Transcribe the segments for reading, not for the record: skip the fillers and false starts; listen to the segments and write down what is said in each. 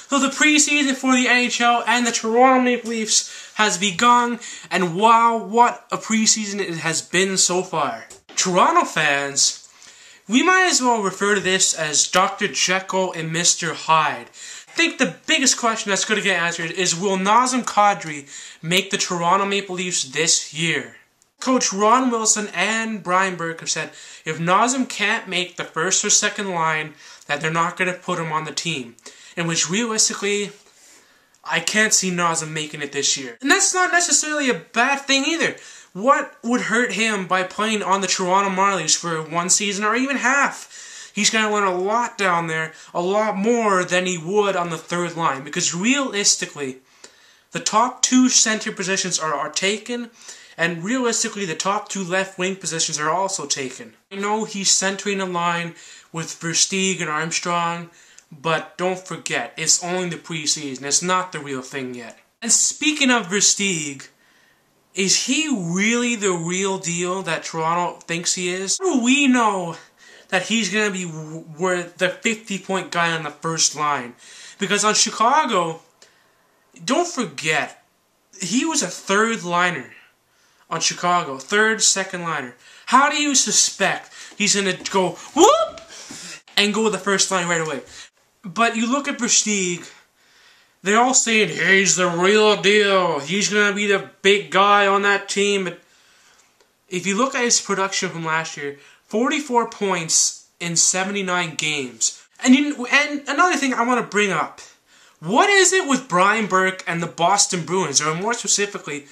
So the preseason for the NHL and the Toronto Maple Leafs has begun, and wow, what a preseason it has been so far. Toronto fans, we might as well refer to this as Dr. Jekyll and Mr. Hyde. I think the biggest question that's going to get answered is, will Nazem Kadri make the Toronto Maple Leafs this year? Coach Ron Wilson and Brian Burke have said if Nazem can't make the first or second line, that they're not going to put him on the team. In which realistically, I can't see Nazem making it this year. And that's not necessarily a bad thing either. What would hurt him by playing on the Toronto Marlies for one season or even half? He's going to learn a lot down there, a lot more than he would on the third line. Because realistically, the top two center positions are taken, and realistically the top two left wing positions are also taken. I know he's centering a line with Versteeg and Armstrong, but don't forget, it's only the preseason. It's not the real thing yet. And speaking of Versteeg, is he really the real deal that Toronto thinks he is? How do we know that he's going to be the 50-point guy on the first line? Because on Chicago, don't forget, he was a third liner on Chicago. Third, second liner. How do you suspect he's going to go whoop and go with the first line right away? But you look at Versteeg, they're all saying, he's the real deal. He's going to be the big guy on that team. But if you look at his production from last year, 44 points in 79 games. And another thing I want to bring up. What is it with Brian Burke and the Boston Bruins? Or more specifically,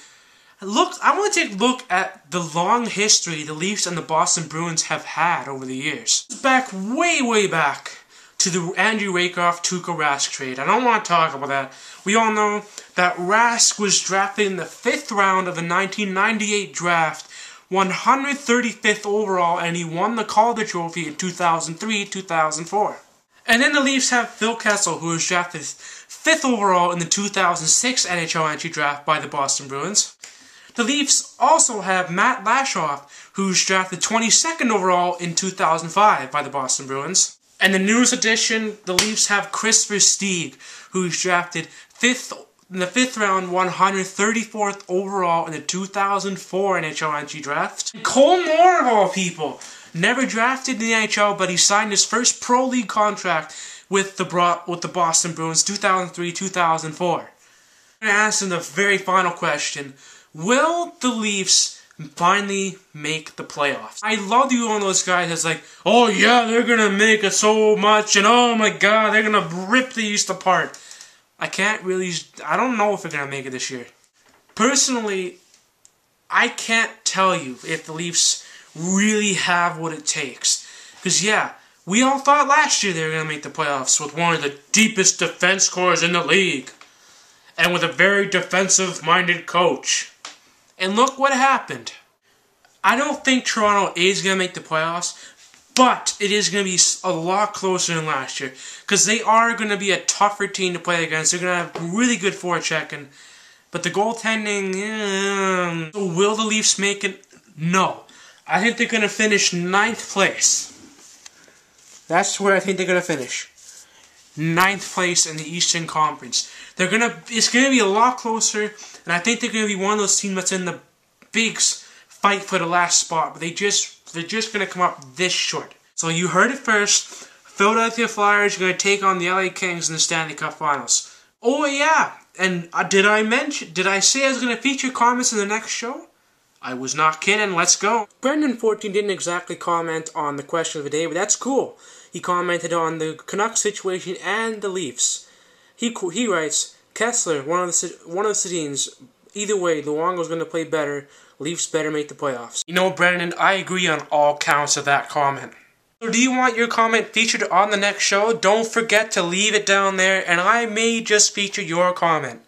I want to take a look at the long history the Leafs and the Boston Bruins have had over the years. Back, way back, to the Andrew Rakoff Tuukka Rask trade. I don't want to talk about that. We all know that Rask was drafted in the 5th round of the 1998 draft, 135th overall, and he won the Calder Trophy in 2003-2004. And then the Leafs have Phil Kessel, who was drafted 5th overall in the 2006 NHL entry draft by the Boston Bruins. The Leafs also have Matt Lashoff, who's drafted 22nd overall in 2005 by the Boston Bruins. And the newest addition, the Leafs have Kris Versteeg, who's drafted in the 5th round, 134th overall in the 2004 NHL entry draft. And Cole Moore, of all people, never drafted in the NHL, but he signed his first pro league contract with the Boston Bruins, 2003-2004. I'm going to ask him the very final question. Will the Leafs finally make the playoffs? I love you, one of those guys that's like, oh yeah, they're gonna make it so much, and oh my god, they're gonna rip the East apart. I don't know if they're gonna make it this year. Personally, I can't tell you if the Leafs really have what it takes. Because yeah, we all thought last year they were gonna make the playoffs with one of the deepest defense cores in the league. And with a very defensive-minded coach. And look what happened. I don't think Toronto is going to make the playoffs, but it is going to be a lot closer than last year. Because they are going to be a tougher team to play against. They're going to have really good forechecking. But the goaltending, so will the Leafs make it? No. I think they're going to finish 9th place. That's where I think they're going to finish. 9th place in the Eastern Conference. It's going to be a lot closer, and I think they're going to be one of those teams that's in the big fight for the last spot, but they're just going to come up this short. So you heard it first. Philadelphia Flyers are going to take on the LA Kings in the Stanley Cup Finals. Oh yeah, and did I say I was going to feature comments in the next show? I was not kidding. Let's go. Brendan14 didn't exactly comment on the question of the day, but that's cool. He commented on the Canucks situation and the Leafs. He writes, Kessler, one of the Sedins. Either way, Luongo's going to play better. Leafs better make the playoffs. You know, Brendan, I agree on all counts of that comment. So do you want your comment featured on the next show? Don't forget to leave it down there, and I may just feature your comment.